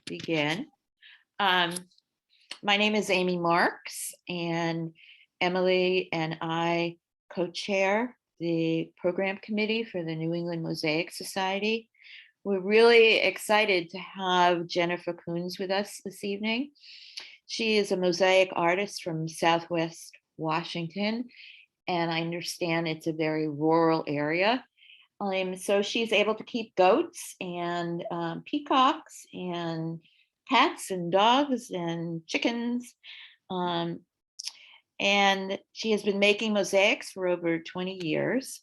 begin. My name is Amy Marks, and Emily and I co-chair the program committee for the New England Mosaic Society. We're really excited to have Jennifer Kuhns with us this evening. She is a mosaic artist from Southwest Washington, and I understand it's a very rural area. So she's able to keep goats and peacocks and cats and dogs and chickens. And she has been making mosaics for over 20 years.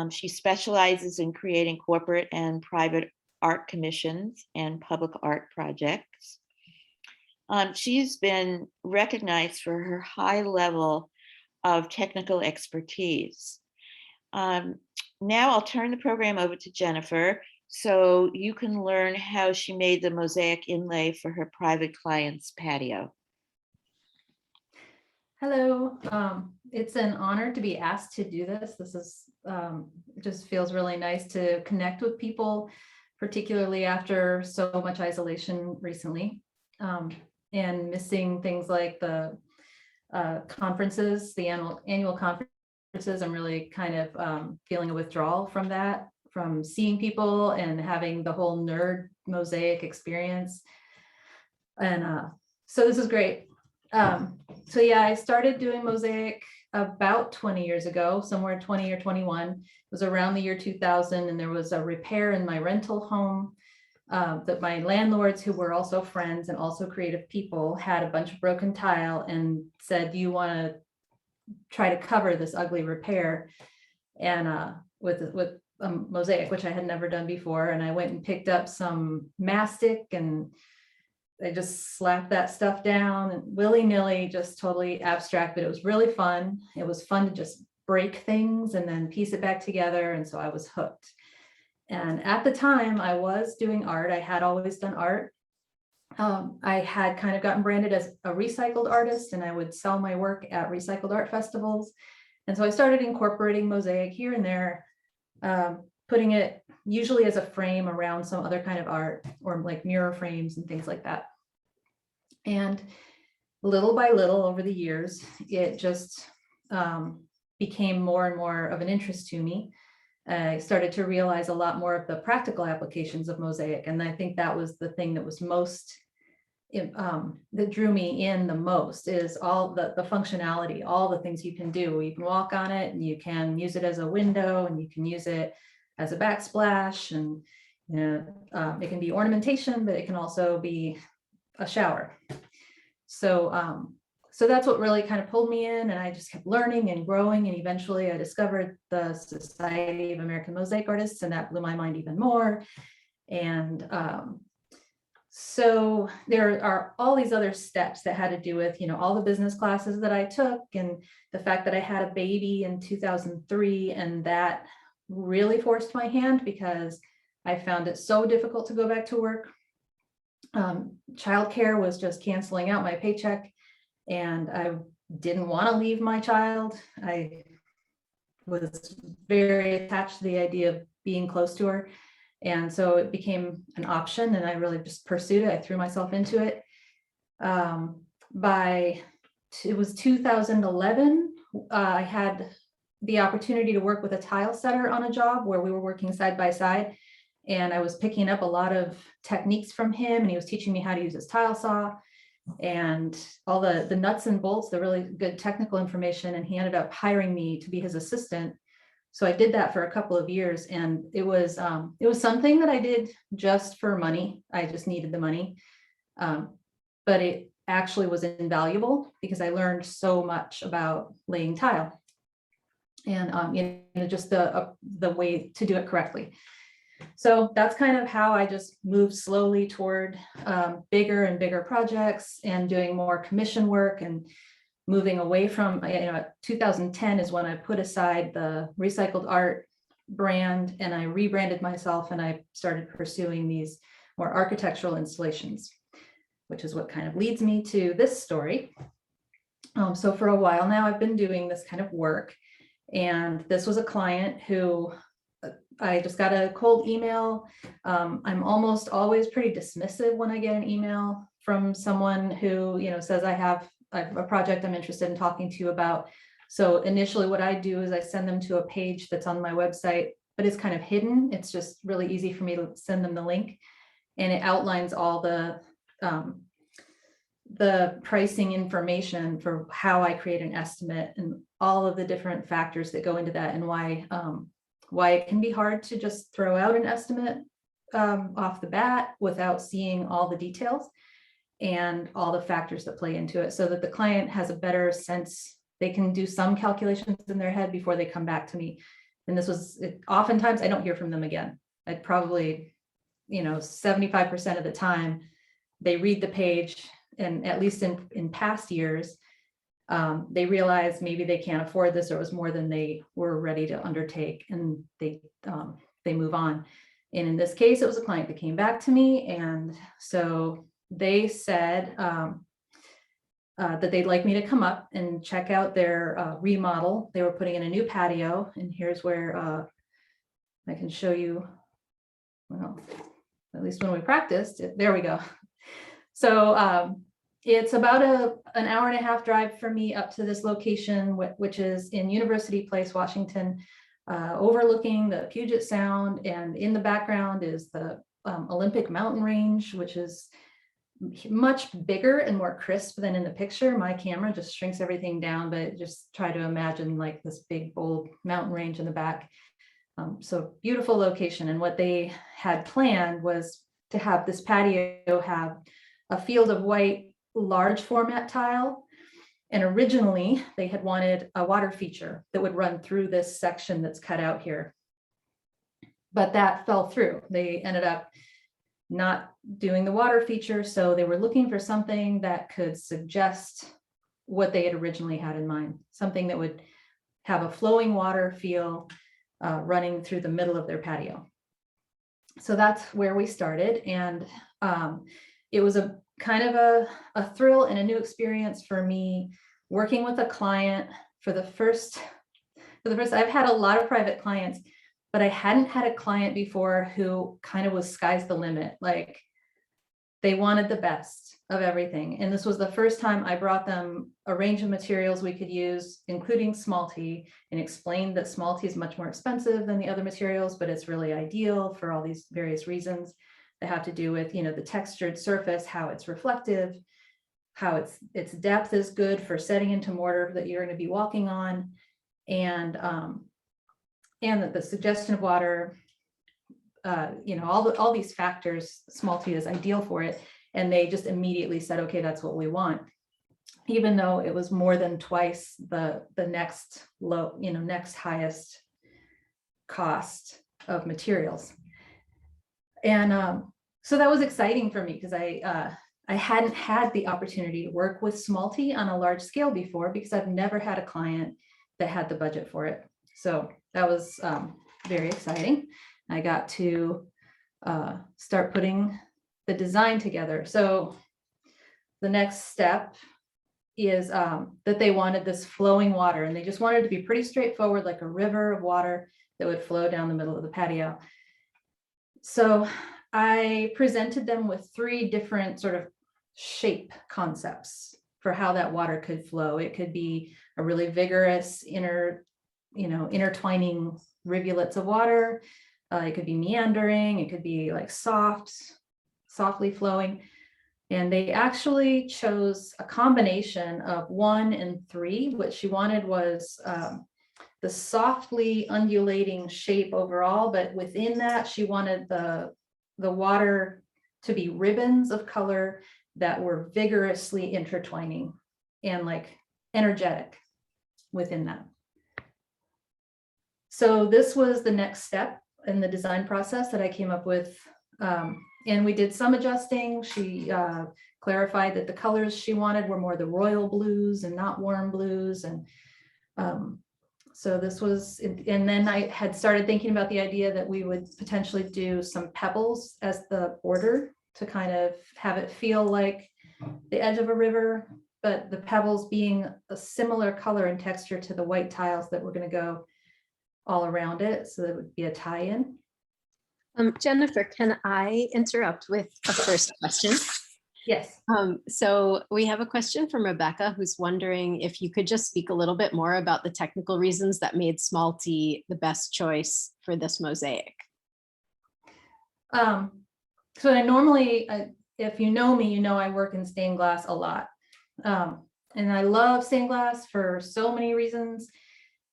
She specializes in creating corporate and private art commissions and public art projects. She's been recognized for her high level of technical expertise. Now I'll turn the program over to Jennifer so you can learn how she made the mosaic inlay for her private client's patio. Hello, it's an honor to be asked to do this. This is it just feels really nice to connect with people, particularly after so much isolation recently, and missing things like the conferences, the annual conferences. I'm really kind of feeling a withdrawal from that, from seeing people and having the whole nerd mosaic experience. And so this is great. So yeah, I started doing mosaic about 20 years ago, somewhere 20 or 21. It was around the year 2000, and there was a repair in my rental home that my landlords, who were also friends and also creative people, had a bunch of broken tile and said, "Do you want to try to cover this ugly repair?" And with a mosaic, which I had never done before. And I went and picked up some mastic, and I just slapped that stuff down and willy-nilly, just totally abstract, but it was really fun. It was fun to just break things and then piece it back together. And so I was hooked. And at the time I was doing art. I had always done art. I had kind of gotten branded as a recycled artist, and I would sell my work at recycled art festivals. And so I started incorporating mosaic here and there, putting it usually as a frame around some other kind of art, or like mirror frames and things like that. And little by little over the years, it just became more and more of an interest to me. I started to realize a lot more of the practical applications of mosaic. And I think that was the thing that was most, that drew me in the most, is all the functionality, all the things you can do. You can walk on it, and you can use it as a window, and you can use it as a backsplash, and it can be ornamentation, but it can also be a shower. So so that's what really kind of pulled me in, and I just kept learning and growing, and eventually I discovered the Society of American Mosaic Artists, and that blew my mind even more. And so there are all these other steps that had to do with, all the business classes that I took, and the fact that I had a baby in 2003, and that really forced my hand because I found it so difficult to go back to work. Childcare was just canceling out my paycheck, and I didn't want to leave my child. I was very attached to the idea of being close to her. And so it became an option, and I really just pursued it. I threw myself into it. It was 2011, I had the opportunity to work with a tile setter on a job where we were working side by side. And I was picking up a lot of techniques from him, and he was teaching me how to use his tile saw and all the nuts and bolts, the really good technical information. And he ended up hiring me to be his assistant. So I did that for a couple of years, and it was something that I did just for money. I just needed the money. But it actually was invaluable because I learned so much about laying tile and just the way to do it correctly. So that's kind of how I just moved slowly toward bigger and bigger projects and doing more commission work, and moving away from, 2010 is when I put aside the recycled art brand, and I rebranded myself, and I started pursuing these more architectural installations, which is what kind of leads me to this story. So for a while now, I've been doing this kind of work, and this was a client who I just got a cold email. I'm almost always pretty dismissive when I get an email from someone who, says I have a project I'm interested in talking to you about. So initially what I do is I send them to a page that's on my website, but it's kind of hidden. It's just really easy for me to send them the link, and it outlines all the pricing information for how I create an estimate and all of the different factors that go into that, and why it can be hard to just throw out an estimate off the bat without seeing all the details and all the factors that play into it, so that the client has a better sense. They can do some calculations in their head before they come back to me. And this was, oftentimes I don't hear from them again. I'd probably, 75% of the time they read the page, and at least in past years, they realize maybe they can't afford this, or it was more than they were ready to undertake, and they move on. And in this case, it was a client that came back to me, and so they said that they'd like me to come up and check out their remodel. They were putting in a new patio, and here's where I can show you, well, at least when we practiced, there we go. So it's about an hour and a half drive for me up to this location, which is in University Place, Washington, overlooking the Puget Sound. And in the background is the Olympic mountain range, which is much bigger and more crisp than in the picture. My camera just shrinks everything down, but just try to imagine like this big, bold mountain range in the back. So beautiful location. And what they had planned was to have this patio have a field of white large format tile. And originally they had wanted a water feature that would run through this section that's cut out here. But that fell through. They ended up not doing the water feature. So they were looking for something that could suggest what they had originally had in mind, something that would have a flowing water feel running through the middle of their patio. So that's where we started. And it was a kind of a thrill and a new experience for me working with a client for the first, I've had a lot of private clients, but I hadn't had a client before who kind of was sky's the limit. Like they wanted the best of everything. And this was the first time I brought them a range of materials we could use, including Smalty, and explained that Smalty is much more expensive than the other materials, but it's really ideal for all these various reasons that have to do with, the textured surface, how it's reflective, how its depth is good for setting into mortar that you're going to be walking on, and that the suggestion of water, all these factors, Smalty is ideal for it. And they just immediately said, okay, that's what we want, even though it was more than twice the next next highest cost of materials. And so that was exciting for me because I hadn't had the opportunity to work with Smalty on a large scale before, because I've never had a client that had the budget for it. So that was very exciting. I got to start putting the design together. So the next step is that they wanted this flowing water, and they just wanted it to be pretty straightforward, like a river of water that would flow down the middle of the patio. So I presented them with 3 different sort of shape concepts for how that water could flow. It could be a really vigorous intertwining rivulets of water. It could be meandering. It could be like softly flowing. And they actually chose a combination of 1 and 3. What she wanted was the softly undulating shape overall, but within that, she wanted the water to be ribbons of color that were vigorously intertwining and like energetic within that. So this was the next step in the design process that I came up with. And we did some adjusting. She clarified that the colors she wanted were more the royal blues and not warm blues. And so this was, and then I had started thinking about the idea that we would potentially do some pebbles as the border to kind of have it feel like the edge of a river, but the pebbles being a similar color and texture to the white tiles that we're going to go all around it. So that would be a tie-in. Jennifer, can I interrupt with a first question? Yes. So we have a question from Rebecca, who's wondering if you could just speak a little bit more about the technical reasons that made small t the best choice for this mosaic. So I normally, if you know me, you know I work in stained glass a lot. And I love stained glass for so many reasons.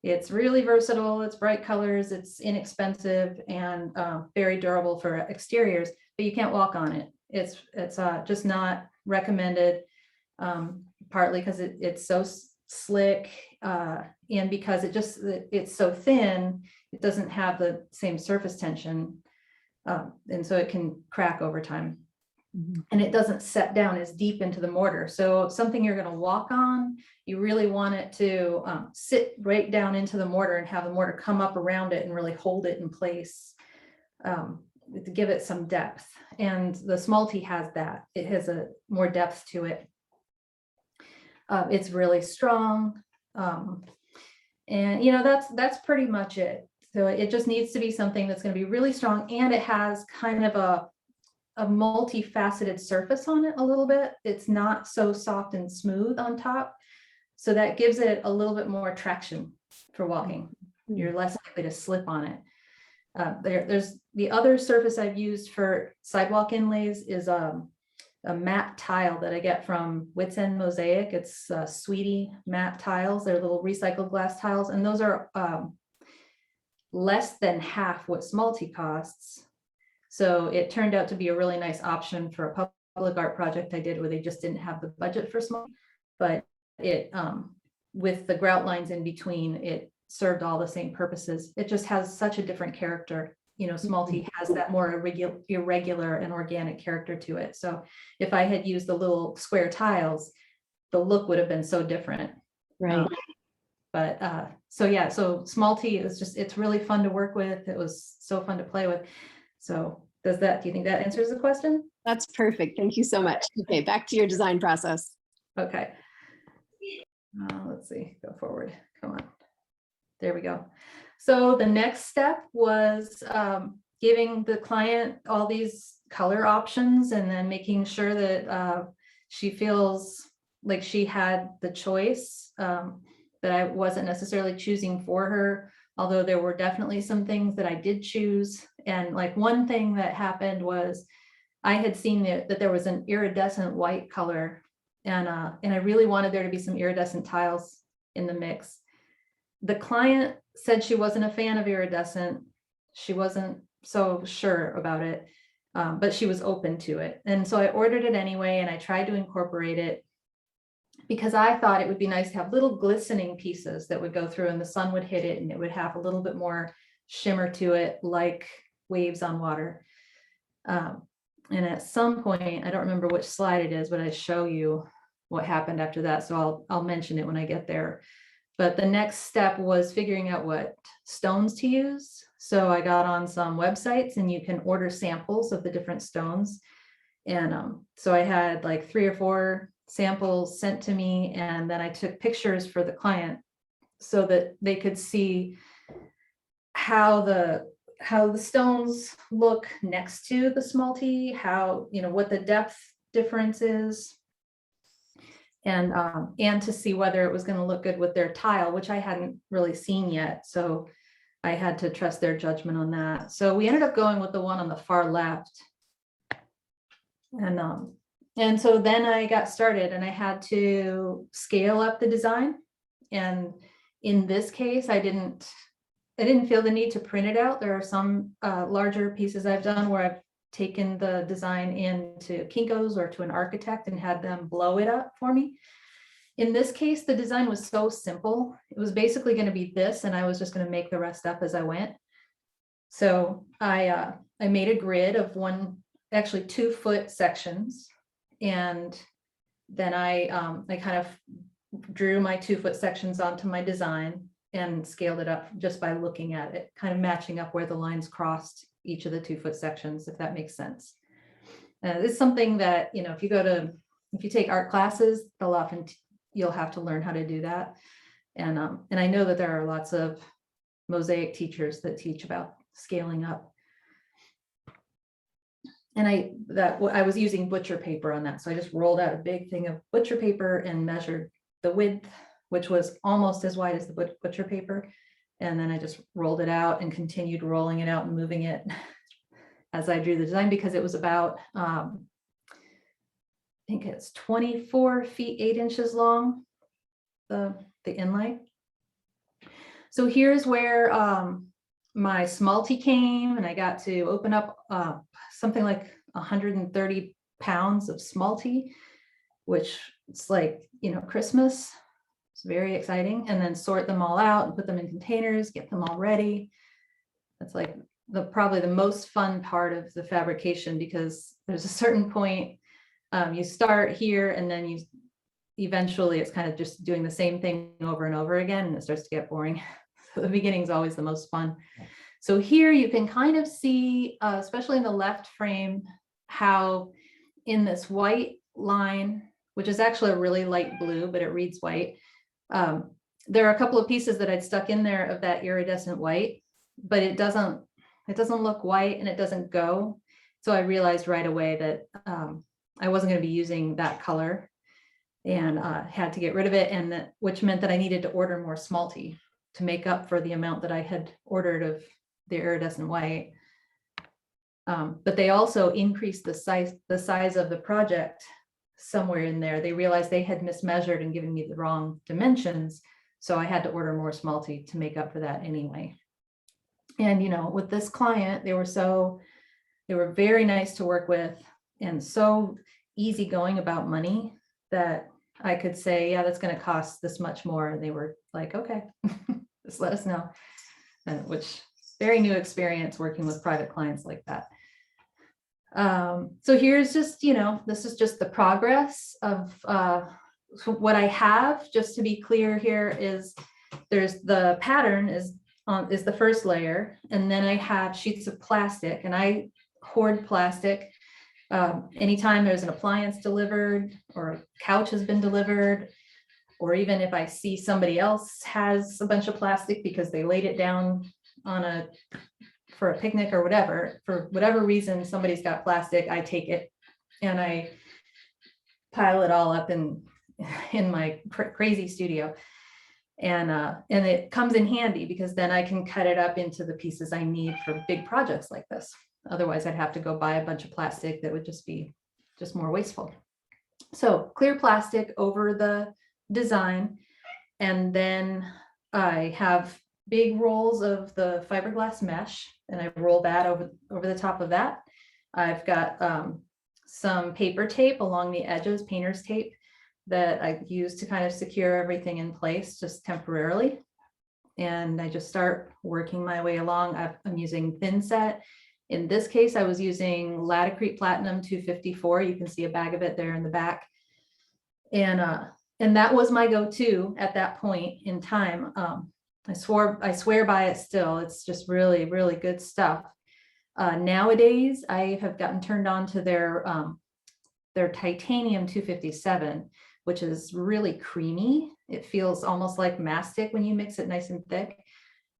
It's really versatile, it's bright colors, it's inexpensive, and very durable for exteriors, but you can't walk on it. It's just not recommended, partly because it's so slick, and because it's so thin, it doesn't have the same surface tension, and so it can crack over time. And it doesn't set down as deep into the mortar. So something you're going to walk on, you really want it to sit right down into the mortar and have the mortar come up around it and really hold it in place, to give it some depth. And the small t has that. It has a more depth to it. It's really strong. And you know, that's pretty much it. So it just needs to be something that's going to be really strong, and it has kind of a multifaceted surface on it a little bit. It's not so soft and smooth on top. So that gives it a little bit more traction for walking. You're less likely to slip on it. There's the other surface I've used for sidewalk inlays is a matte tile that I get from Wits End Mosaic. It's Sweetie matte tiles. They're little recycled glass tiles, and those are less than half what small t costs. So it turned out to be a really nice option for a public art project I did where they just didn't have the budget for small, but it, with the grout lines in between, it served all the same purposes. It just has such a different character. You know, small t has that more irregular and organic character to it. So if I had used the little square tiles, the look would have been so different. Right. So yeah, so small t is just, it's really fun to work with. It was so fun to play with. So do you think that answers the question? That's perfect. Thank you so much. Okay, back to your design process. Okay. Let's see, go forward. Come on. There we go. So the next step was giving the client all these color options and then making sure that she feels like she had the choice, that I wasn't necessarily choosing for her. Although there were definitely some things that I did choose. And like one thing that happened was I had seen that there was an iridescent white color, and I really wanted there to be some iridescent tiles in the mix. The client said she wasn't a fan of iridescent. She wasn't so sure about it, but she was open to it. And so I ordered it anyway, and I tried to incorporate it because I thought it would be nice to have little glistening pieces that would go through and the sun would hit it and it would have a little bit more shimmer to it, like waves on water. And at some point, I don't remember which slide it is, but I show you what happened after that. So I'll mention it when I get there. But the next step was figuring out what stones to use. So I got on some websites and you can order samples of the different stones. And so I had like 3 or 4 samples sent to me, and then I took pictures for the client so that they could see how the stones look next to the small t, how, you know, what the depth difference is, and to see whether it was going to look good with their tile, which I hadn't really seen yet. So I had to trust their judgment on that. So we ended up going with the one on the far left. And so then I got started and I had to scale up the design. And in this case, I didn't feel the need to print it out. There are some larger pieces I've done where I've taken the design into Kinko's or to an architect and had them blow it up for me. In this case, the design was so simple. It was basically going to be this, and I was just going to make the rest up as I went. So I made a grid of 2 foot sections. And then I kind of drew my 2 foot sections onto my design and scaled it up just by looking at it, kind of matching up where the lines crossed each of the 2 foot sections, if that makes sense. It's something that, you know, if you take art classes, you'll have to learn how to do that. And I know that there are lots of mosaic teachers that teach about scaling up. And I was using butcher paper on that. So I just rolled out a big thing of butcher paper and measured the width, which was almost as wide as the butcher paper. And then I just rolled it out and continued rolling it out and moving it as I drew the design, because it was about, I think it's 24 feet, 8 inches long, the inlay. So here's where my smalty came, and I got to open up something like 130 pounds of smalty, which it's like, you know, Christmas. It's very exciting. And then sort them all out and put them in containers, get them all ready. That's like probably the most fun part of the fabrication, because there's a certain point you start here, and then you eventually it's kind of just doing the same thing over and over again, and it starts to get boring. So the beginning is always the most fun. So here you can kind of see, especially in the left frame, how in this white line, which is actually a really light blue, but it reads white. There are a couple of pieces that I'd stuck in there of that iridescent white, but it doesn't look white and it doesn't go. So I realized right away that I wasn't going to be using that color, and had to get rid of it, and which meant that I needed to order more smalty to make up for the amount that I had ordered of the iridescent white. But they also increased the size of the project somewhere in there. They realized they had mismeasured and given me the wrong dimensions. So I had to order more smalty to make up for that anyway. And, you know, with this client, they were very nice to work with and so easygoing about money that I could say, yeah, that's going to cost this much more. And they were like, okay, just let us know. Which very new experience working with private clients like that. So here's just, you know, this is just the progress of what I have. Just to be clear, here is there's the pattern is the first layer, and then I have sheets of plastic, and I hoard plastic. Anytime there's an appliance delivered or a couch has been delivered, or even if I see somebody else has a bunch of plastic because they laid it down for a picnic or whatever, for whatever reason, somebody's got plastic, I take it and I pile it all up in my crazy studio. And it comes in handy, because then I can cut it up into the pieces I need for big projects like this. Otherwise, I'd have to go buy a bunch of plastic that would just be more wasteful. So clear plastic over the design. And then I have big rolls of the fiberglass mesh, and I roll that over the top of that. I've got some paper tape along the edges, painter's tape, that I use to kind of secure everything in place just temporarily. And I just start working my way along. I'm using thin set. In this case, I was using Laticrete Platinum 254. You can see a bag of it there in the back. And that was my go-to at that point in time. I swear by it still. It's just really, really good stuff. Nowadays, I have gotten turned on to their titanium 257, which is really creamy. It feels almost like mastic when you mix it nice and thick.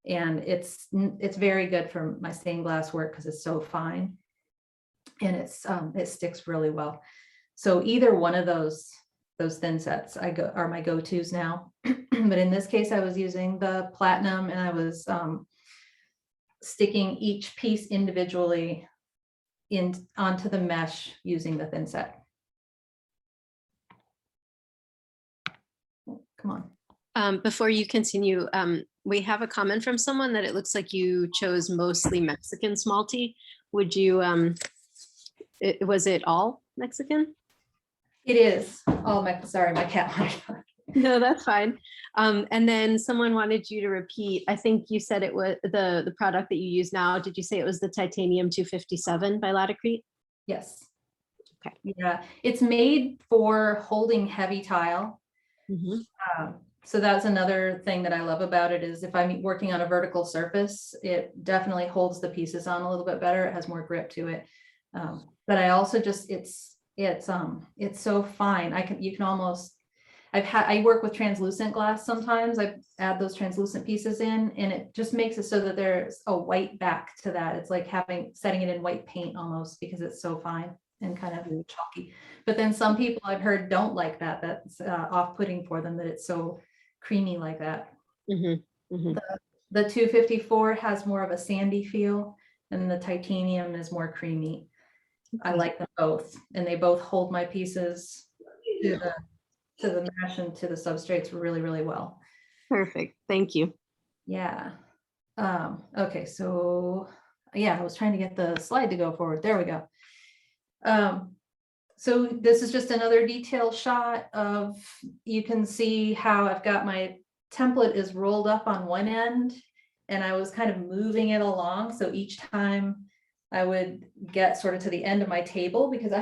And it's very good for my stained glass work because it's so fine, and it sticks really well. So either one of those thin sets are my go-tos now. But in this case, I was using the platinum, and I was sticking each piece individually onto the mesh using the thin set. Come on. Before you continue, we have a comment from someone that it looks like you chose mostly Mexican smalty. Would you, was it all Mexican? It is all sorry, my cat. No, that's fine. And then someone wanted you to repeat, I think you said it was the product that you use now. Did you say it was the titanium 257 by Laticrete? Yes. Okay. Yeah, it's made for holding heavy tile. Mm-hmm. So that's another thing that I love about it, is if I'm working on a vertical surface, it definitely holds the pieces on a little bit better. It has more grip to it. But I also just, it's so fine. You can almost, I work with translucent glass sometimes. I add those translucent pieces in, and it just makes it so that there's a white back to that. It's like setting it in white paint almost, because it's so fine and kind of chalky. But then some people I've heard don't like that. That's off-putting for them, that it's so creamy like that. Mm-hmm. Mm-hmm. The 254 has more of a sandy feel, and the titanium is more creamy. I like them both, and they both hold my pieces to the mesh and to the substrates really, really well. Perfect. Thank you. Yeah. Okay, so yeah, I was trying to get the slide to go forward. There we go. So this is just another detail shot of, you can see how I've got my template is rolled up on one end, and I was kind of moving it along. So each time I would get sort of to the end of my table, because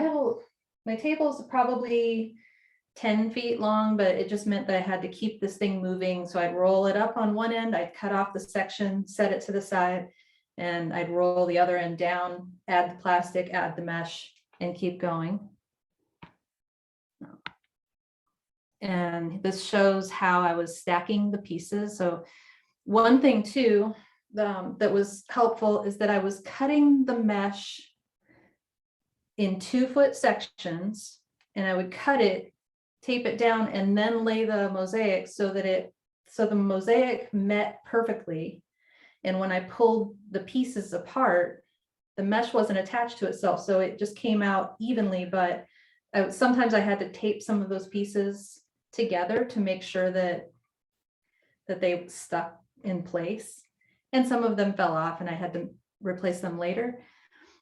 my table is probably 10 feet long, but it just meant that I had to keep this thing moving. So I'd roll it up on one end, I'd cut off the section, set it to the side, and I'd roll the other end down, add the plastic, add the mesh, and keep going. And this shows how I was stacking the pieces. So one thing too, that was helpful is that I was cutting the mesh in 2-foot sections, and I would cut it, tape it down, and then lay the mosaic so that the mosaic met perfectly. And when I pulled the pieces apart, the mesh wasn't attached to itself, so it just came out evenly. But sometimes I had to tape some of those pieces together to make sure that they stuck in place, and some of them fell off and I had to replace them later.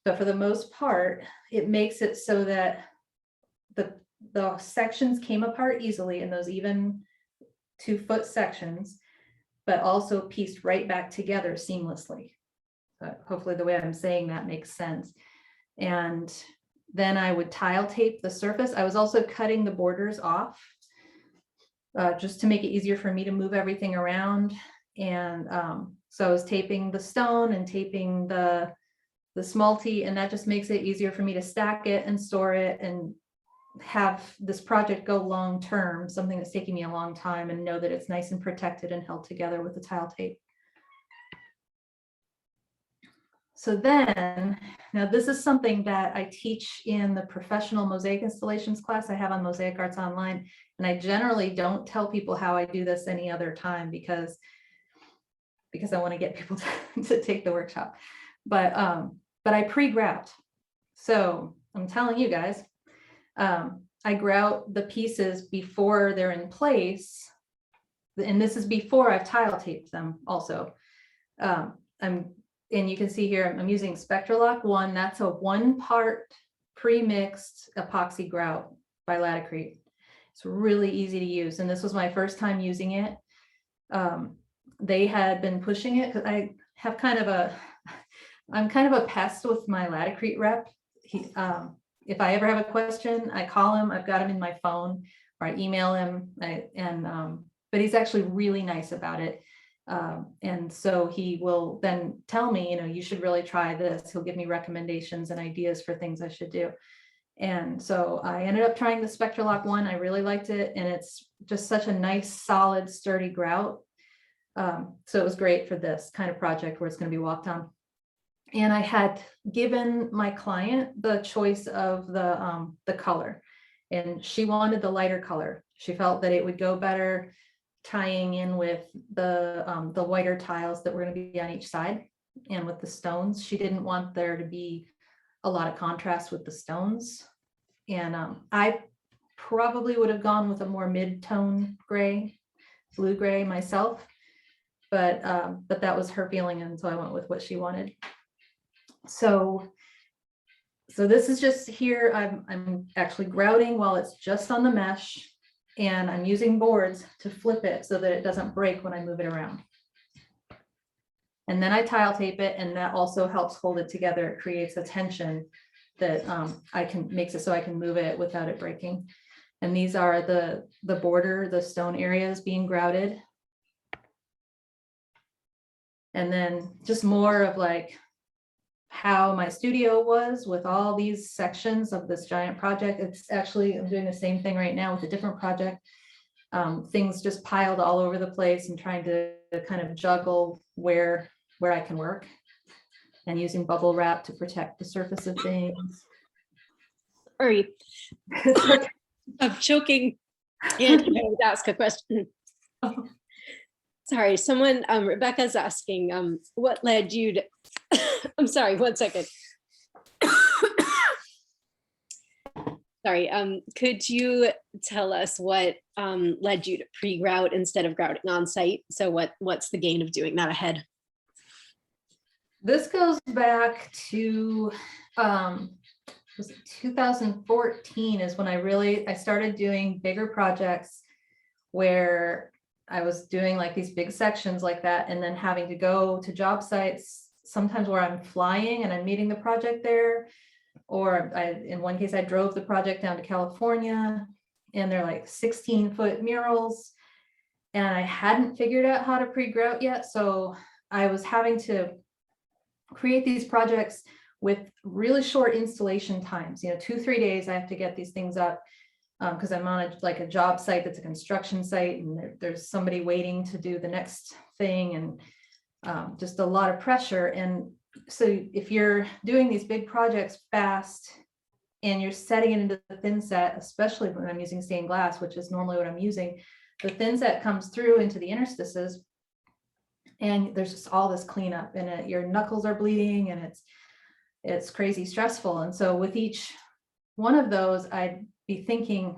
But for the most part, it makes it so that the sections came apart easily in those even 2-foot sections, but also pieced right back together seamlessly. Hopefully the way I'm saying that makes sense. And then I would tile tape the surface. I was also cutting the borders off, just to make it easier for me to move everything around. And so I was taping the stone and taping the smalty, and that just makes it easier for me to stack it and store it and have this project go long term, something that's taking me a long time, and know that it's nice and protected and held together with the tile tape. So then, now this is something that I teach in the professional mosaic installations class I have on Mosaic Arts Online. And I generally don't tell people how I do this any other time, because I want to get people to take the workshop. But I pre-grout. So I'm telling you guys, I grout the pieces before they're in place. And this is before I've tile taped them also. And you can see here, I'm using Spectralock 1. That's a 1-part pre-mixed epoxy grout by Laticrete. It's really easy to use. And this was my first time using it. They had been pushing it because I'm kind of a pest with my Laticrete rep. If I ever have a question, I call him. I've got him in my phone, or I email him. But he's actually really nice about it. And so he will then tell me, you should really try this. He'll give me recommendations and ideas for things I should do. And so I ended up trying the Spectralock 1. I really liked it. And it's just such a nice, solid, sturdy grout. So it was great for this kind of project where it's going to be walked on. And I had given my client the choice of the color, and she wanted the lighter color. She felt that it would go better tying in with the whiter tiles that were going to be on each side, and with the stones. She didn't want there to be a lot of contrast with the stones. And I probably would have gone with a more mid-tone gray, blue gray myself, but that was her feeling, and so I went with what she wanted. So this is just here. I'm actually grouting while it's just on the mesh, and I'm using boards to flip it so that it doesn't break when I move it around. And then I tile tape it, and that also helps hold it together. It creates a tension that makes it so I can move it without it breaking. And these are the border, the stone areas being grouted. And then just more of like how my studio was with all these sections of this giant project. It's actually, I'm doing the same thing right now with a different project. things just piled all over the place, and trying to kind of juggle where I can work, and using bubble wrap to protect the surface of things. Sorry, I'm choking. And I would ask a question. Sorry, someone, Rebecca's asking, what led you to, I'm sorry, one second. Sorry, could you tell us what led you to pre-grout instead of grouting on site? So what's the gain of doing that ahead? This goes back to was it 2014 is when I started doing bigger projects where I was doing like these big sections like that, and then having to go to job sites sometimes where I'm flying and I'm meeting the project there. Or in one case, I drove the project down to California, and they're like 16-foot murals, and I hadn't figured out how to pre-grout yet. So I was having to create these projects with really short installation times, 2-3 days. I have to get these things up because I'm on a job site that's a construction site, and there's somebody waiting to do the next thing, and just a lot of pressure. And so if you're doing these big projects fast and you're setting it into the thin set, especially when I'm using stained glass, which is normally what I'm using, the thin set comes through into the interstices, and there's just all this cleanup, and your knuckles are bleeding, and it's crazy stressful. And so with each one of those, I'd be thinking,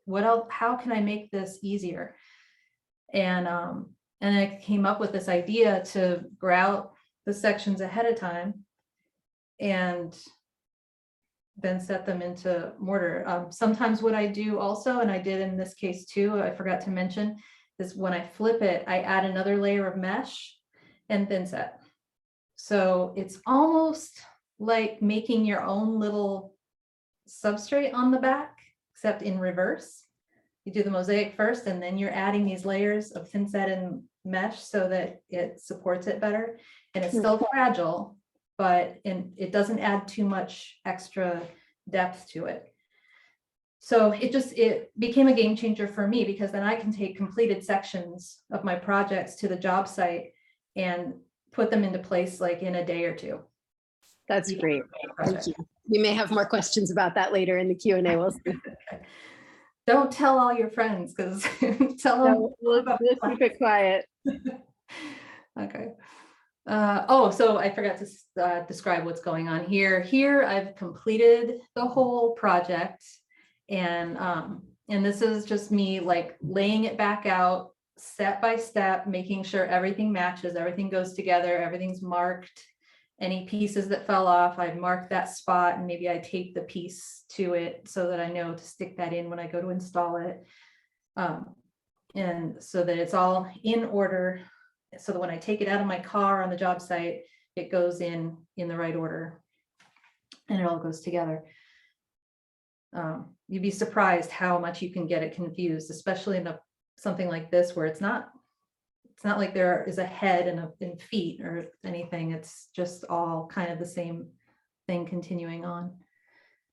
what else, how can I make this easier? And I came up with this idea to grout the sections ahead of time and then set them into mortar. Sometimes what I do also, and I did in this case too, I forgot to mention, is when I flip it, I add another layer of mesh and thin set. So it's almost like making your own little substrate on the back, except in reverse. You do the mosaic first, and then you're adding these layers of thin set and mesh so that it supports it better. And it's still fragile, but it doesn't add too much extra depth to it. So it became a game changer for me, because then I can take completed sections of my projects to the job site and put them into place like in a day or two. That's great. Thank you. We may have more questions about that later in the Q&A. We'll see. Don't tell all your friends, because tell them. No, we'll keep it quiet. Okay. So I forgot to describe what's going on here. Here I've completed the whole project, and this is just me like laying it back out step by step, making sure everything matches, everything goes together, everything's marked. Any pieces that fell off, I'd mark that spot, and maybe I tape the piece to it so that I know to stick that in when I go to install it. And so that it's all in order, so that when I take it out of my car on the job site, it goes in the right order, and it all goes together. You'd be surprised how much you can get it confused, especially in something like this, where it's not like there is a head and feet or anything. It's just all kind of the same thing continuing on.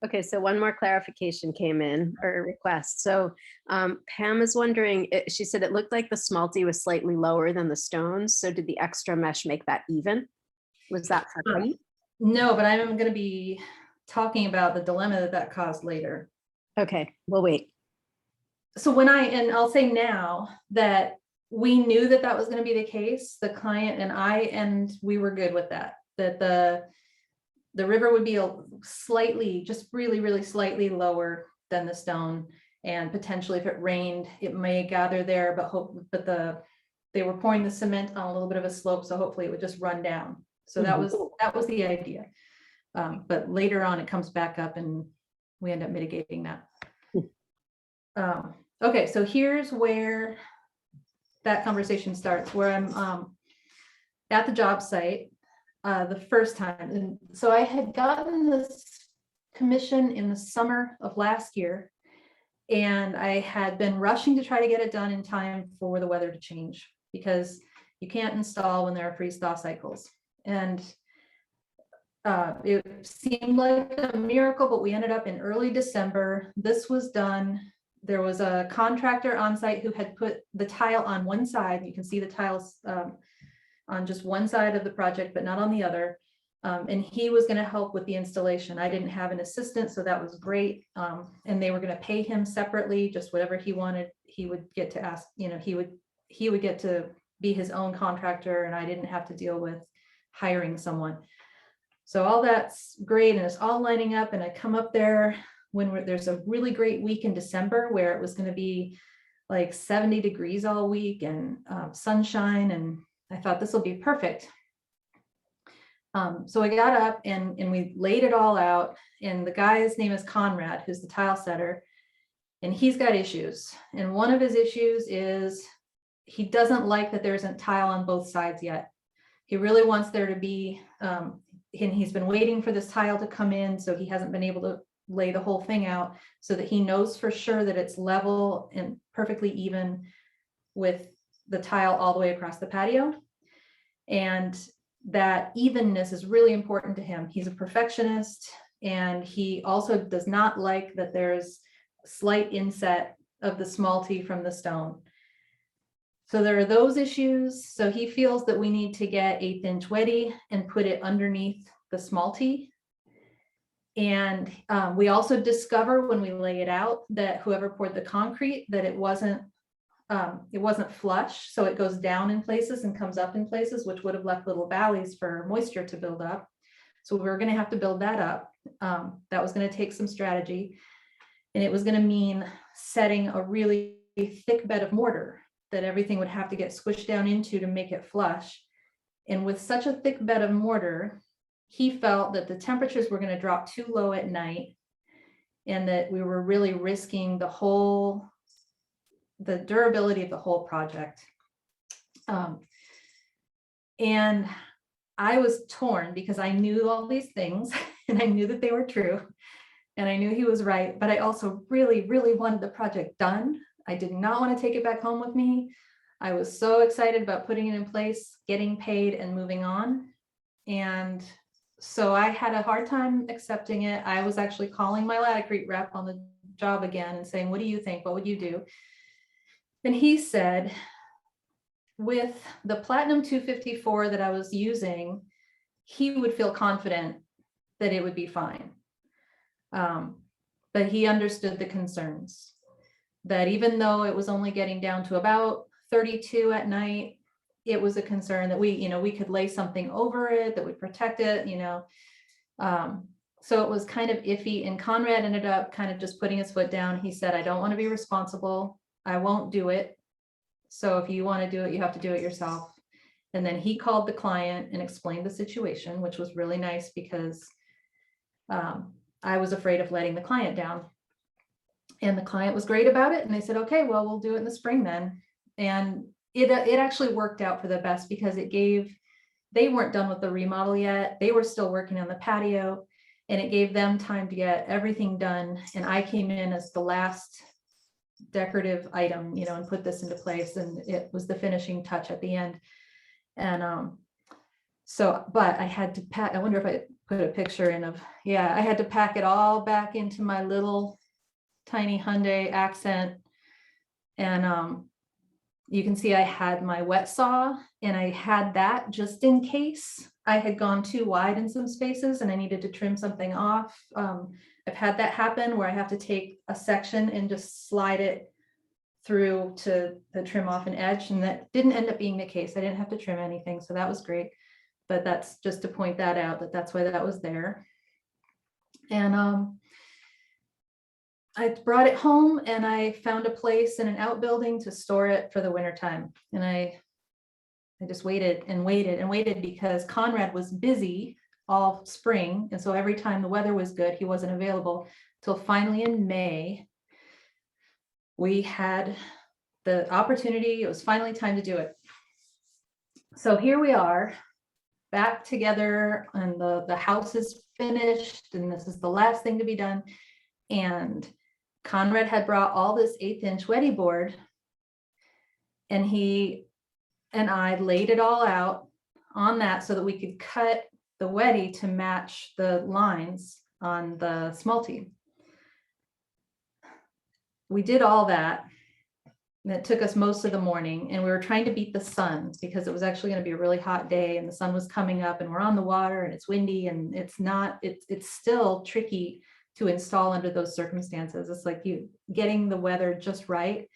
Okay, so one more clarification came in, or a request. So Pam is wondering, she said it looked like the smalty was slightly lower than the stones. So did the extra mesh make that even? Was that for height? No, but I'm going to be talking about the dilemma that caused later. Okay, we'll wait. So I'll say now that we knew that was going to be the case, the client and we were good with that the river would be slightly, just really, really slightly lower than the stone. And potentially if it rained, it may gather there, but they were pouring the cement on a little bit of a slope. So hopefully it would just run down. So that was the idea. But later on it comes back up, and we end up mitigating that. Okay, so here's where that conversation starts, where I'm at the job site the first time. And so I had gotten this commission in the summer of last year, and I had been rushing to try to get it done in time for the weather to change, because you can't install when there are freeze-thaw cycles. And it seemed like a miracle, but we ended up in early December. This was done there was a contractor on site who had put the tile on one side. You can see the tiles on just one side of the project, but not on the other. And he was going to help with the installation. I didn't have an assistant, so that was great. And they were going to pay him separately, just whatever he wanted. He would get to ask, you know, he would get to be his own contractor, and I didn't have to deal with hiring someone. So all that's great, and it's all lining up. And I come up there when there's a really great week in December where it was going to be like 70 degrees all week and sunshine. And I thought this will be perfect. So I got up and we laid it all out. And the guy's name is Conrad, who's the tile setter. And he's got issues. And one of his issues is he doesn't like that there isn't tile on both sides yet. He really wants there to be, and he's been waiting for this tile to come in. So he hasn't been able to lay the whole thing out so that he knows for sure that it's level and perfectly even with the tile all the way across the patio. And that evenness is really important to him. He's a perfectionist, and he also does not like that there's slight inset of the smalty from the stone. So there are those issues. So he feels that we need to get 1/8 inch weddy and put it underneath the smalty. And we also discover when we lay it out that whoever poured the concrete, that it wasn't flush. So it goes down in places and comes up in places, which would have left little valleys for moisture to build up. So we were going to have to build that up. That was going to take some strategy. And it was going to mean setting a really thick bed of mortar that everything would have to get squished down into to make it flush. And with such a thick bed of mortar, he felt that the temperatures were going to drop too low at night, and that we were really risking the durability of the whole project. And I was torn because I knew all these things and I knew that they were true and I knew he was right, but I also really, really wanted the project done. I did not want to take it back home with me. I was so excited about putting it in place, getting paid, and moving on. And so I had a hard time accepting it. I was actually calling my Laticrete rep on the job again and saying, what do you think? What would you do? And he said, with the Platinum 254 that I was using, he would feel confident that it would be fine. But he understood the concerns, that even though it was only getting down to about 32 at night, it was a concern that we could lay something over it that would protect it, so it was kind of iffy. And Conrad ended up kind of just putting his foot down. He said, I don't want to be responsible. I won't do it. So if you want to do it, you have to do it yourself. And then he called the client and explained the situation, which was really nice because I was afraid of letting the client down. And the client was great about it. And they said, okay, well, we'll do it in the spring then. And it actually worked out for the best because they weren't done with the remodel yet. They were still working on the patio, and it gave them time to get everything done. And I came in as the last decorative item, and put this into place. And it was the finishing touch at the end. And but I had to pack, I wonder if I put a picture in of, I had to pack it all back into my little tiny Hyundai Accent. And you can see I had my wet saw, and I had that just in case I had gone too wide in some spaces and I needed to trim something off. I've had that happen where I have to take a section and just slide it through to trim off an edge. And that didn't end up being the case. I didn't have to trim anything. So that was great. But that's just to point that out, that's why that was there. And I brought it home and I found a place in an outbuilding to store it for the wintertime. And I just waited and waited and waited because Conrad was busy all spring. And so every time the weather was good, he wasn't available till finally in May, we had the opportunity. It was finally time to do it. So here we are back together, and the house is finished, and this is the last thing to be done. And Conrad had brought all this 1/8 inch weddy board, and he and I laid it all out on that so that we could cut the weddy to match the lines on the smalty. we did all that. And it took us most of the morning, and we were trying to beat the sun because it was actually going to be a really hot day and the sun was coming up and we're on the water and it's windy and it's still tricky to install under those circumstances. It's like getting the weather just right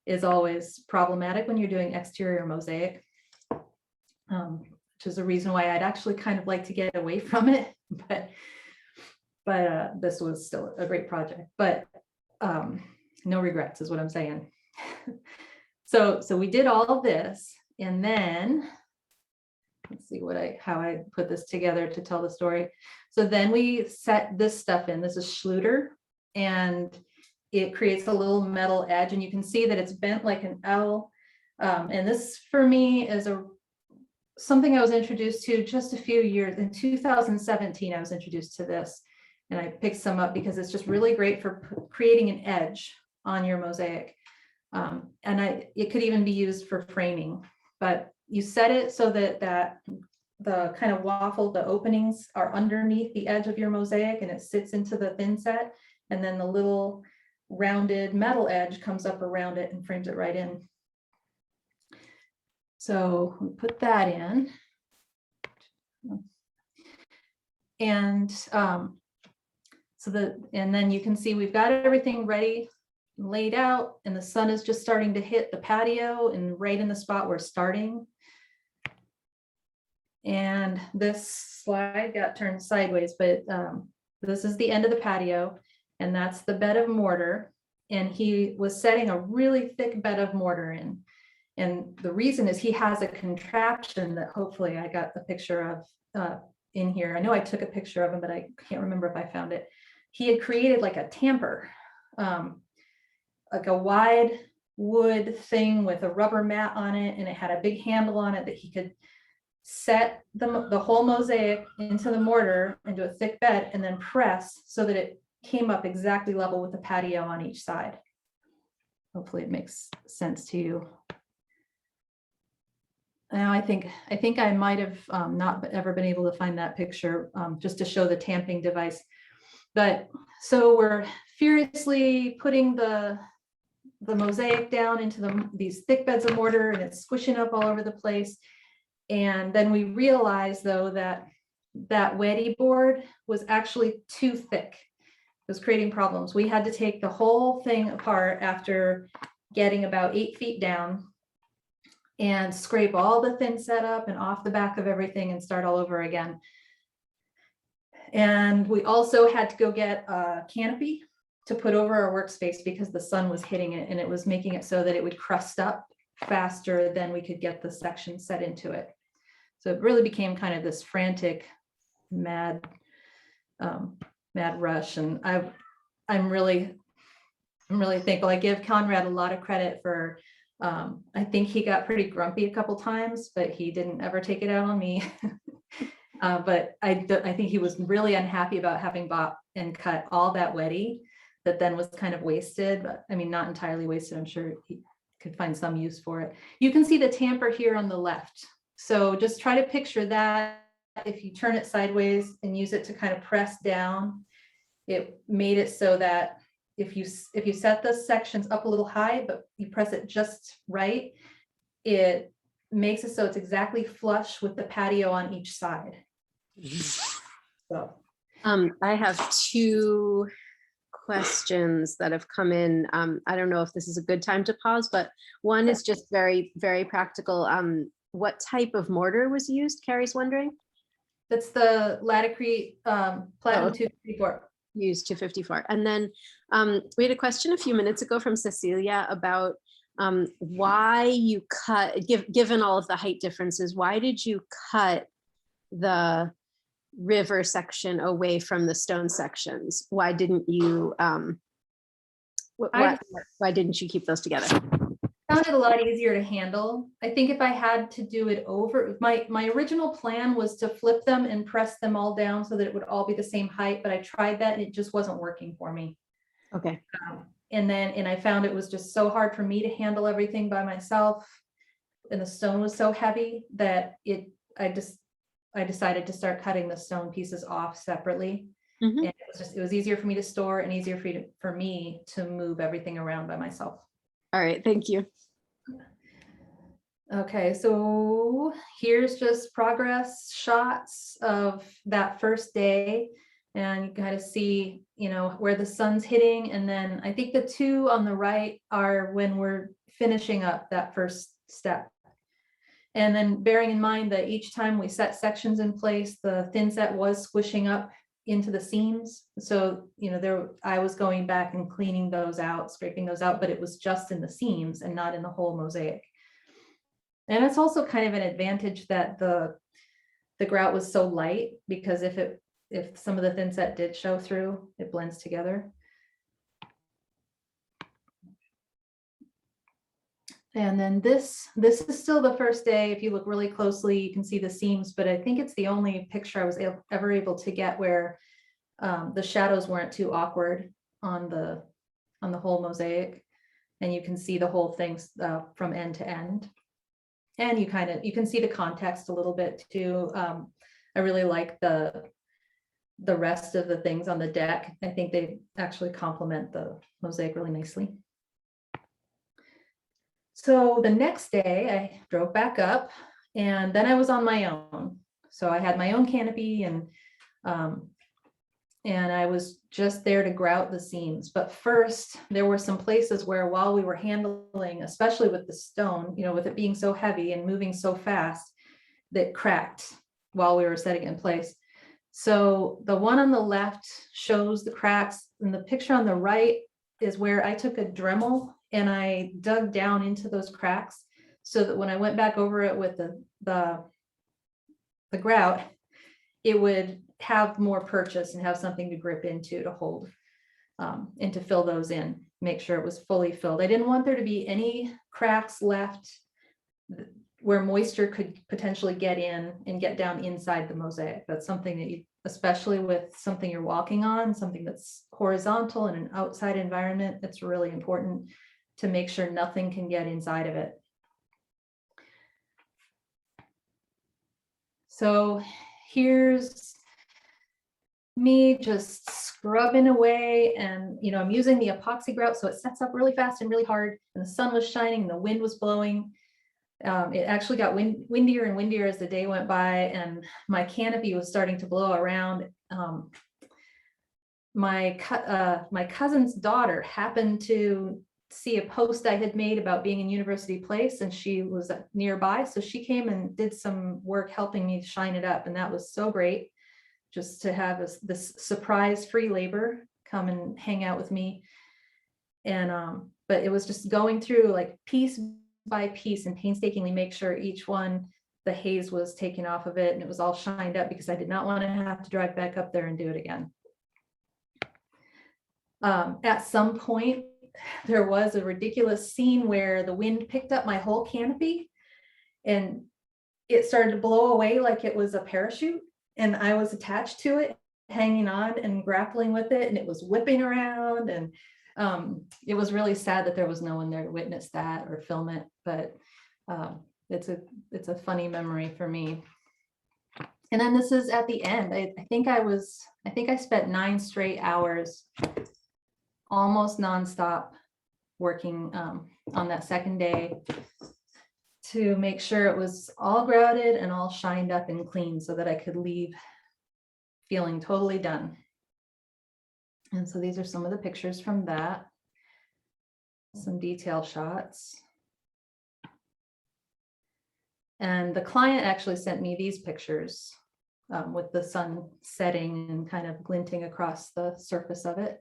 is always problematic when you're doing exterior mosaic, which is the reason why I'd actually kind of like to get away from it. But this was still a great project, but no regrets is what I'm saying. So we did all of this, and then let's see how I put this together to tell the story. So then we set this stuff in. This is Schluter, and it creates a little metal edge, and you can see that it's bent like an L. And this for me is something I was introduced to just a few years in 2017. I was introduced to this, and I picked some up because it's just really great for creating an edge on your mosaic. And it could even be used for framing, but you set it so that the kind of waffle, the openings are underneath the edge of your mosaic and it sits into the thin set. And then the little rounded metal edge comes up around it and frames it right in. So we put that in. And and then you can see we've got everything ready, laid out, and the sun is just starting to hit the patio and right in the spot we're starting. And this slide got turned sideways, but this is the end of the patio, and that's the bed of mortar. And he was setting a really thick bed of mortar in. And the reason is he has a contraption that hopefully I got the picture of in here. I know I took a picture of him, but I can't remember if I found it. He had created like a tamper, like a wide wood thing with a rubber mat on it, and it had a big handle on it that he could set the whole mosaic into the mortar into a thick bed and then press so that it came up exactly level with the patio on each side. Hopefully it makes sense to you. Now I think I might have not ever been able to find that picture just to show the tamping device. But so we're furiously putting the mosaic down into these thick beds of mortar, and it's squishing up all over the place. And then we realized though that weddy board was actually too thick. It was creating problems. We had to take the whole thing apart after getting about 8 feet down and scrape all the thin set up and off the back of everything and start all over again. And we also had to go get a canopy to put over our workspace because the sun was hitting it and it was making it so that it would crust up faster than we could get the section set into it. So it really became kind of this frantic, mad rush. And I'm really thankful. I give Conrad a lot of credit for, I think he got pretty grumpy a couple times, but he didn't ever take it out on me. But I think he was really unhappy about having bought and cut all that weddy that then was kind of wasted. But I mean, not entirely wasted. I'm sure he could find some use for it. You can see the tamper here on the left. So just try to picture that. If you turn it sideways and use it to kind of press down, it made it so that if you set the sections up a little high, but you press it just right, it makes it so it's exactly flush with the patio on each side. So I have 2 questions that have come in. I don't know if this is a good time to pause, but one is just very, very practical. What type of mortar was used? Carrie's wondering. that's the Laticrete Platinum 254. Used 254. And then we had a question a few minutes ago from Cecilia about why you cut, given all of the height differences, why did you cut the river section away from the stone sections? Why didn't you why didn't you keep those together? Sounded a lot easier to handle. I think if I had to do it over, my original plan was to flip them and press them all down so that it would all be the same height, but I tried that and it just wasn't working for me. Okay. And I found it was just so hard for me to handle everything by myself, and the stone was so heavy that I decided to start cutting the stone pieces off separately. And if it was easier for me to store and easier for me to move everything around by myself. All right, thank you. Okay, so here's just progress shots of that first day. And you kind of see, you know, where the sun's hitting. And then I think the two on the right are when we're finishing up that first step. And then bearing in mind that each time we set sections in place, the thin set was squishing up into the seams. So, you know, I was going back and cleaning those out, scraping those out, but it was just in the seams and not in the whole mosaic. And it's also kind of an advantage that the grout was so light, because if some of the thin set did show through, it blends together. And then this is still the first day. If you look really closely, you can see the seams, but I think it's the only picture I was ever able to get where the shadows weren't too awkward on the whole mosaic. And you can see the whole thing from end to end. And you can see the context a little bit too. I really like the rest of the things on the deck. I think they actually complement the mosaic really nicely. So the next day I drove back up, and then I was on my own. So I had my own canopy, and I was just there to grout the seams. But first, there were some places where, while we were handling, especially with the stone, you know, with it being so heavy and moving so fast, that cracked while we were setting it in place. So the one on the left shows the cracks, and the picture on the right is where I took a Dremel and I dug down into those cracks, so that when I went back over it with the grout, it would have more purchase and have something to grip into, to hold and to fill those in, make sure it was fully filled. I didn't want there to be any cracks left where moisture could potentially get in and get down inside the mosaic. That's something that you, especially with something you're walking on, something that's horizontal in an outside environment, it's really important to make sure nothing can get inside of it. So here's me just scrubbing away, and you know, I'm using the epoxy grout, so it sets up really fast and really hard, and the sun was shining and the wind was blowing. It actually got windier and windier as the day went by, and my canopy was starting to blow around. My cousin's daughter happened to see a post I had made about being in University Place, and she was nearby, so she came and did some work helping me shine it up, and that was so great, just to have this surprise free labor come and hang out with me. And but it was just going through, like, piece by piece, and painstakingly make sure each one, the haze was taken off of it and it was all shined up, because I did not want to have to drive back up there and do it again. At some point, there was a ridiculous scene where the wind picked up my whole canopy and it started to blow away like it was a parachute, and I was attached to it, hanging on and grappling with it, and it was whipping around, and it was really sad that there was no one there to witness that or film it, but it's a funny memory for me. And then this is at the end. I think I spent 9 straight hours, almost nonstop, working on that second day to make sure it was all grouted and all shined up and clean, so that I could leave feeling totally done. And so these are some of the pictures from that, some detail shots. And the client actually sent me these pictures with the sun setting and kind of glinting across the surface of it.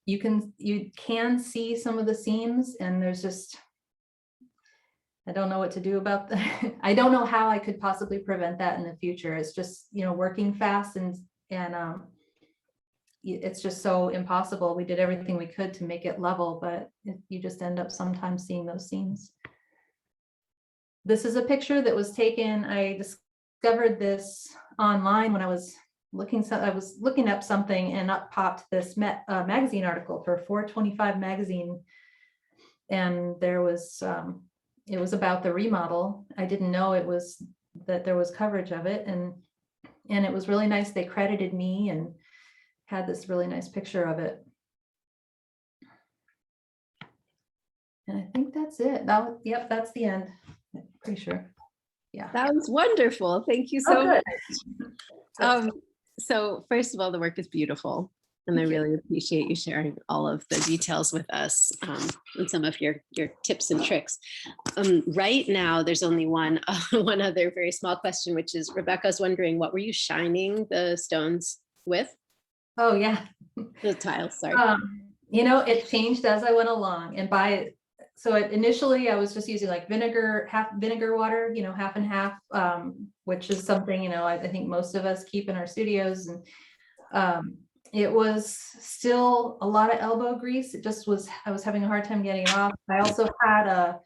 You can see some of the seams, and there's just, I don't know what to do about that. I don't know how I could possibly prevent that in the future. It's just, you know, working fast, and it's just so impossible. We did everything we could to make it level, but you just end up sometimes seeing those seams. This is a picture that was taken. I discovered this online when I was looking up something, and up popped this magazine article for 425 magazine, and there was it was about the remodel. I didn't know that there was coverage of it, and it was really nice. They credited me and had this really nice picture of it. And I think that's it. Yep, that's the end. I'm pretty sure. Yeah. Sounds wonderful. Thank you Oh, so good. much. So first of all, the work is beautiful. And I Thank you. really appreciate you sharing all of the details with us and some of your tips and tricks. Right now, there's only one other very small question, which is Rebecca's wondering, what were you shining the stones with? Oh, yeah. The tiles, sorry. You know, it changed as I went along, and initially I was just using like half vinegar water, you know, half and half, which is something, you know, I think most of us keep in our studios. And it was still a lot of elbow grease. I was having a hard time getting it off. I also had a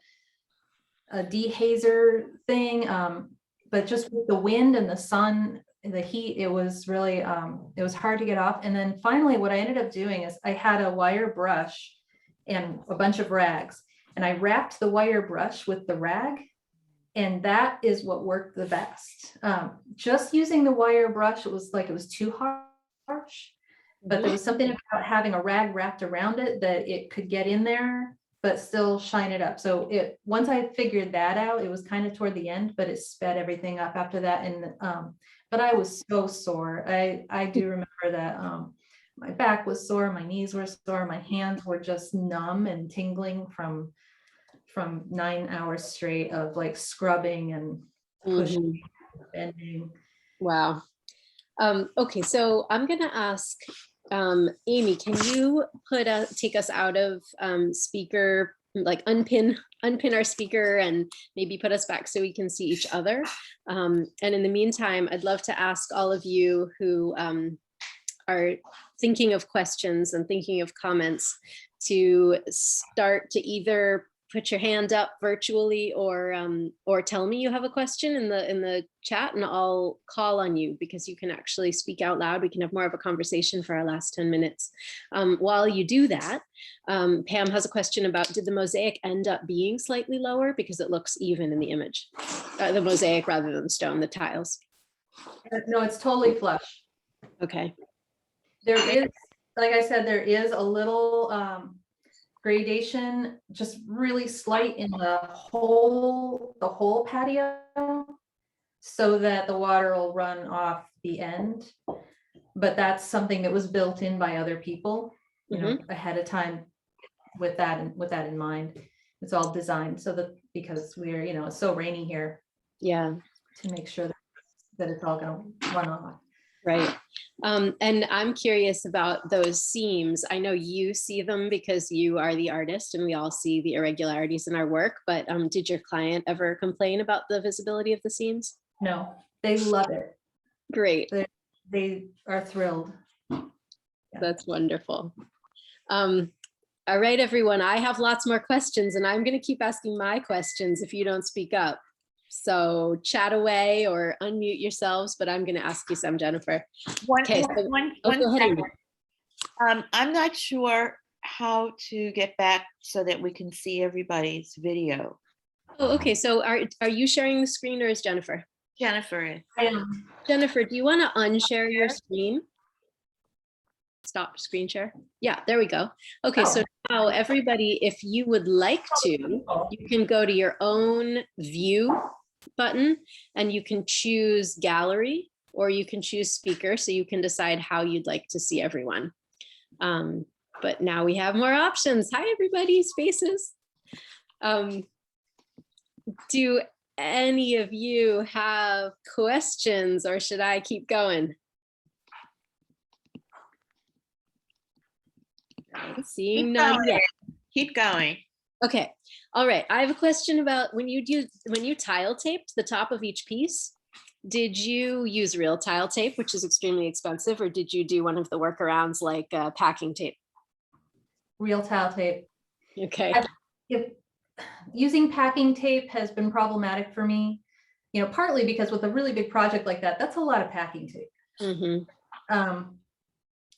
dehazer thing, but just with the wind and the sun, the heat, it was really, it was hard to get off. And then finally what I ended up doing is I had a wire brush and a bunch of rags, and I wrapped the wire brush with the rag, and that is what worked the best. Just using the wire brush, it was too harsh, but there was something about having a rag wrapped around it that it could get in there but still shine it up. So once I figured that out, it was kind of toward the end, but it sped everything up after that. And but I was so sore. I do remember that my back was sore, my knees were sore, my hands were just numb and tingling from 9 hours straight of like scrubbing and pushing, bending. Wow. Okay, so I'm gonna ask Amy, can you take us out of speaker, like unpin our speaker and maybe put us back so we can see each other? And in the meantime, I'd love to ask all of you who are thinking of questions and thinking of comments to start to either put your hand up virtually or tell me you have a question in the chat, and I'll call on you because you can actually speak out loud. We can have more of a conversation for our last 10 minutes. While you do that, Pam has a question about, did the mosaic end up being slightly lower because it looks even in the image? The mosaic rather than the stone, the tiles. No, it's totally flush. Okay. There is, like I said, there is a little gradation, just really slight in the whole patio, so that the water will run off the end. But that's something that was built in by other people, you know, ahead of time with that in mind. It's all designed so that, because we're, you know, it's so rainy here. Yeah. To make sure that it's all going to run off. Right. And I'm curious about those seams. I know you see them because you are the artist and we all see the irregularities in our work, but did your client ever complain about the visibility of the seams? No, they love it. Great. They are thrilled. Yeah. That's wonderful. All right, everyone, I have lots more questions and I'm going to keep asking my questions if you don't speak up. So chat away or unmute yourselves, but I'm going to ask you some, Jennifer. One go ahead, second. I'm not sure how to get back so that we can see everybody's video. Oh, okay. So are you sharing the screen or is Jennifer? Jennifer is. I am. Jennifer, do you want to unshare your screen? Stop screen share. Yeah, there we go. Okay, so now everybody, if you would like to, you can go to your own view button and you can choose gallery or you can choose speaker, so you can decide how you'd like to see everyone. But now we have more options. Hi, everybody, spaces. Do any of you have questions or should I keep going? Seeing none yet. Keep going. Okay. All right. I have a question about when you tile taped the top of each piece, did you use real tile tape, which is extremely expensive, or did you do one of the workarounds like packing tape? Real tile tape. Okay. Using packing tape has been problematic for me, you know, partly because with a really big project like that, that's a lot of packing tape.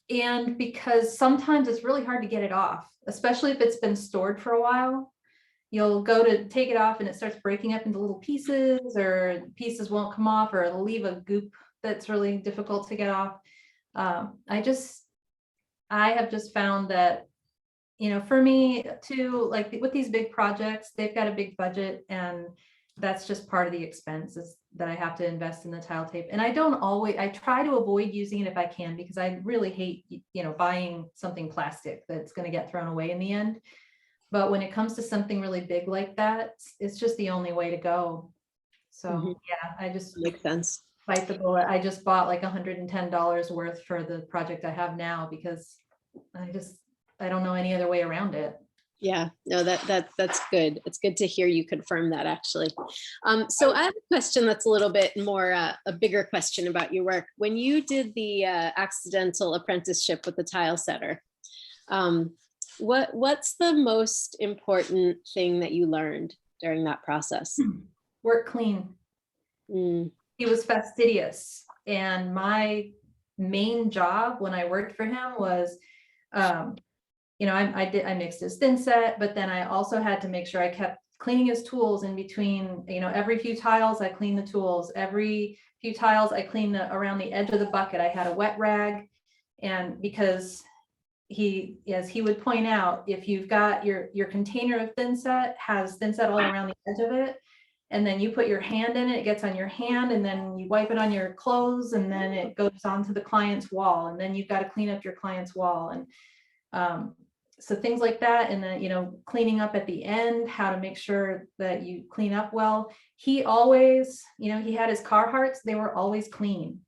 And because sometimes it's really hard to get it off, especially if it's been stored for a while. You'll go to take it off and it starts breaking up into little pieces, or pieces won't come off, or it'll leave a goop that's really difficult to get off. I just I have just found that, for me too, like with these big projects, they've got a big budget, and that's just part of the expenses that I have to invest in the tile tape. And I try to avoid using it if I can, because I really hate, buying something plastic that's going to get thrown away in the end. But when it comes to something really big like that, it's just the only way to go. So yeah, I just Makes sense. bite the bullet. I just bought like $110 worth for the project I have now, because I don't know any other way around it. Yeah, no, that's good. It's good to hear you confirm that, actually. So I have a question that's a little bit more a bigger question about your work. When you did the accidental apprenticeship with the tile setter, what's the most important thing that you learned during that process? Work clean. Mm, He was fastidious, and my main job when I worked for him was, I mixed his thin set, but then I also had to make sure I kept cleaning his tools in between. Every few tiles I clean the tools. Every few tiles I clean around the edge of the bucket. I had a wet rag, and because as he would point out, if you've got your container of thin set has thin set all around the edge of it, and then you put your hand in it, it gets on your hand, and then you wipe it on your clothes, and then it goes onto the client's wall, and then you've got to clean up your client's wall. And so things like that. And then, cleaning up at the end, how to make sure that you clean up well. He always, he had his Carhartts, they were always clean,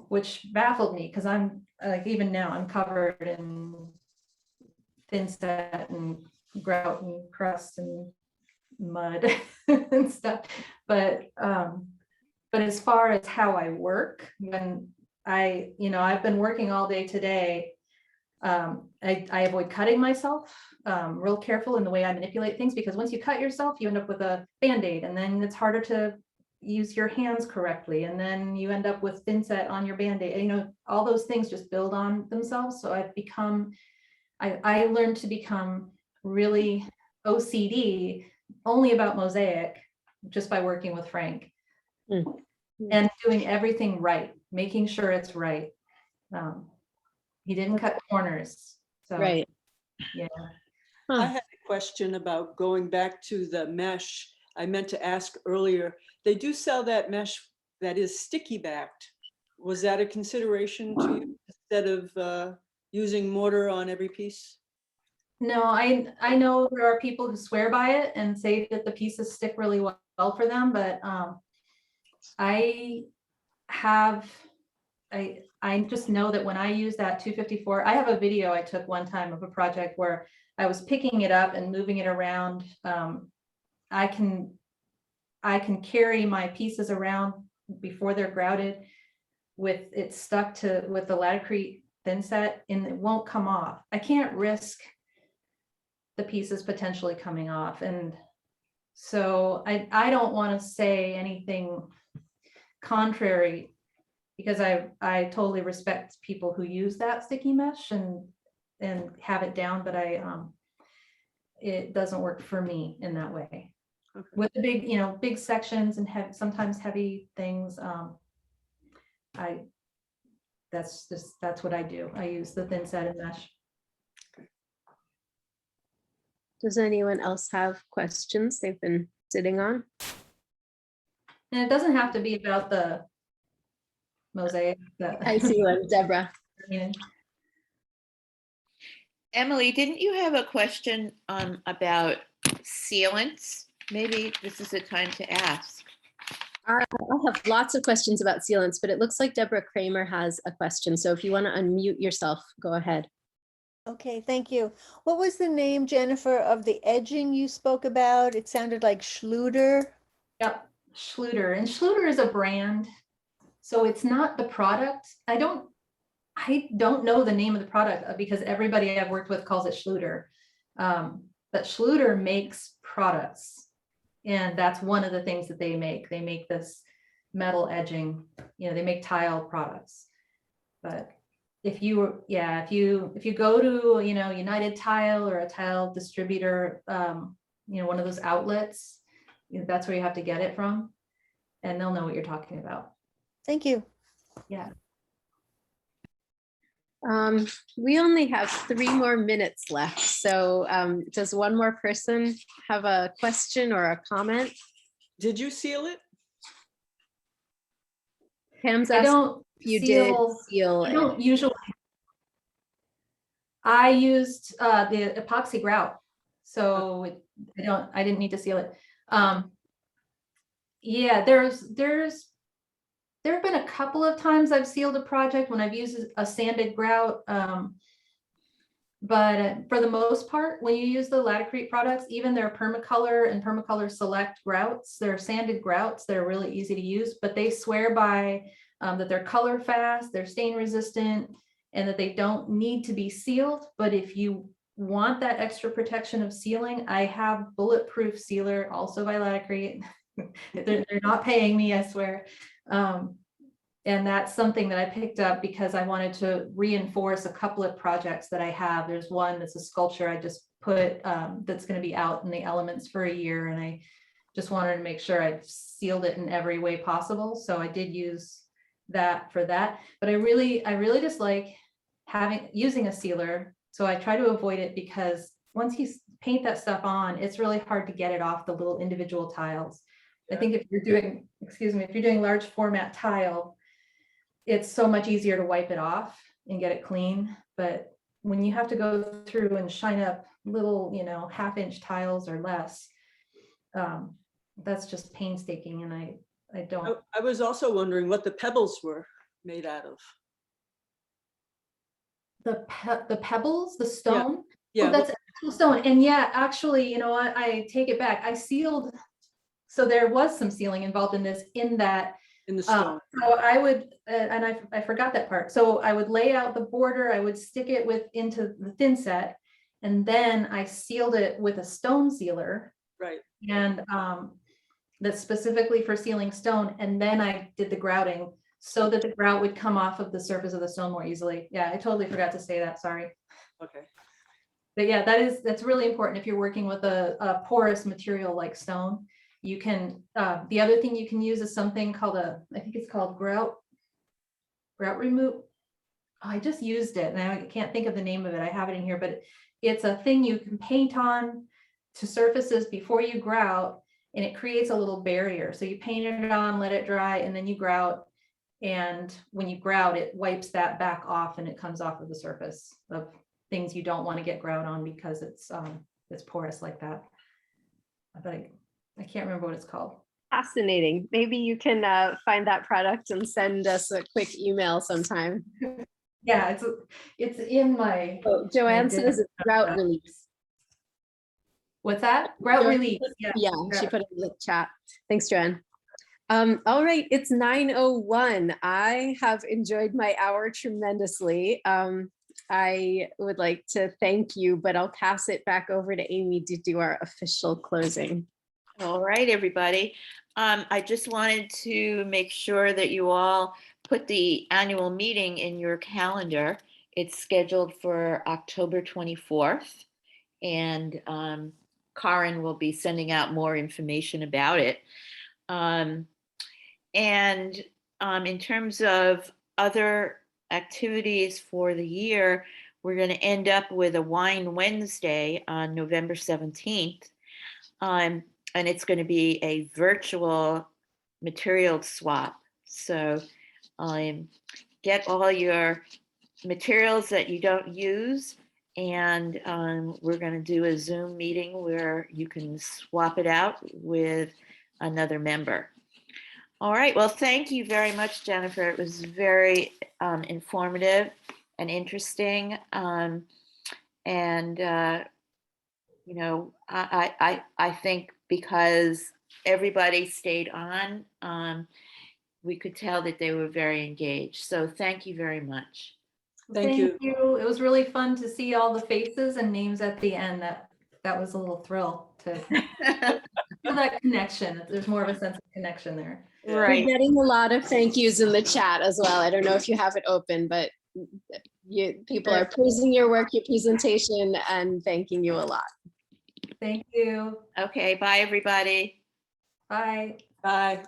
which baffled me, because I'm like, even now I'm covered in thin set and grout and crust and mud and stuff. But as far as how I work, when I've been working all day today, I avoid cutting myself, real careful in the way I manipulate things, because once you cut yourself, you end up with a Band-Aid, and then it's harder to use your hands correctly, and then you end up with thin set on your Band-Aid. All those things just build on themselves. So I learned to become really OCD only about mosaic just by working with Frank. And doing everything right, making sure it's right. He didn't cut corners. So right. yeah. I had a question about going back to the mesh. I meant to ask earlier, they do sell that mesh that is sticky backed. Was that a consideration to you instead of using mortar on every piece? No, I know there are people who swear by it and say that the pieces stick really well for them, but I just know that when I use that 254, I have a video I took one time of a project where I was picking it up and moving it around. I can carry my pieces around before they're grouted with it stuck with the Laticrete thin set, and it won't come off. I can't risk the pieces potentially coming off. And so I don't want to say anything contrary, because I totally respect people who use that sticky mesh and have it down, but it doesn't work for me in that way. Okay. With the big sections and sometimes heavy things, that's what I do. I use the thin set and mesh. Does anyone else have questions they've been sitting on? And it doesn't have to be about the mosaic. I see one, Deborah. Emily, didn't you have a question about sealants? Maybe this is the time to ask. I have lots of questions about sealants, but it looks like Deborah Kramer has a question. So if you want to unmute yourself, go ahead. Okay, thank you. What was the name, Jennifer, of the edging you spoke about? It sounded like Schluter. Yep, Schluter. And Schluter is a brand. So it's not the product. I don't know the name of the product because everybody I've worked with calls it Schluter. But Schluter makes products. And that's one of the things that they make. They make this metal edging, they make tile products. But if you go to, United Tile or a tile distributor, one of those outlets, that's where you have to get it from, and they'll know what you're talking about. Thank you. Yeah. We only have 3 more minutes left. So does one more person have a question or a comment? Did you seal it? Pam's I asking don't if you did seal, seal I it. don't usually. I used the epoxy grout, so I didn't need to seal it. Yeah, there have been a couple of times I've sealed a project when I've used a sanded grout. But for the most part, when you use the Laticrete products, even their Permacolor and Permacolor Select grouts, they're sanded grouts. They're really easy to use, but they swear by that they're color fast, they're stain resistant, and that they don't need to be sealed. But if you want that extra protection of sealing, I have bulletproof sealer, also by Laticrete. They're not paying me, I swear. And that's something that I picked up because I wanted to reinforce a couple of projects that I have. There's one that's a sculpture I just put that's going to be out in the elements for a year. And I just wanted to make sure I've sealed it in every way possible. So I did use that for that. But I really just like using a sealer. So I try to avoid it because once you paint that stuff on, it's really hard to get it off the little individual tiles. I think if you're doing large format tile, it's so much easier to wipe it off and get it clean. But when you have to go through and shine up little, 1/2-inch tiles or less, that's just painstaking. And I don't. I was also wondering what the pebbles were made out of. The pebbles, the stone. Yeah. Oh, that's actual stone. And yeah, actually, you know what? I take it back. I sealed. So there was some sealing involved in this, in that. In the stone. So I would, and I forgot that part. So I would lay out the border, I would stick it into the thin set, and then I sealed it with a stone sealer. Right. And that's specifically for sealing stone. And then I did the grouting so that the grout would come off of the surface of the stone more easily. Yeah, I totally forgot to say that, sorry. Okay. But yeah, that's really important if you're working with a porous material like stone. You can, the other thing you can use is something called I think it's called grout remove. Oh, I just used it and I can't think of the name of it. I have it in here, but it's a thing you can paint on to surfaces before you grout, and it creates a little barrier. So you paint it on, let it dry, and then you grout. And when you grout, it wipes that back off and it comes off of the surface of things you don't want to get grout on because it's porous like that. But I can't remember what it's called. Fascinating. Maybe you can find that product and send us a quick email sometime. Yeah, it's in my. Oh, Joanne says it's grout release. What's that? Grout release. Yeah, she put it in the chat. Thanks, Joanne. All right, it's 9:01. I have enjoyed my hour tremendously. I would like to thank you, but I'll pass it back over to Amy to do our official closing. All right, everybody. I just wanted to make sure that you all put the annual meeting in your calendar. It's scheduled for October 24th, and Karin will be sending out more information about it. And in terms of other activities for the year, we're going to end up with a Wine Wednesday on November 17th. And it's going to be a virtual material swap. So get all your materials that you don't use, and we're going to do a Zoom meeting where you can swap it out with another member. All right, well, thank you very much, Jennifer. It was very informative and interesting. I think because everybody stayed on, we could tell that they were very engaged. So thank you very much. Thank you. It was really fun to see all the faces and names at the end. That was a little thrill to feel that connection. There's more of a sense of connection there. Right. We're getting a lot of thank yous in the chat as well. I don't know if you have it open, but people are praising your work, your presentation, and thanking you a lot. Thank you. Okay, bye, everybody. Bye. Bye.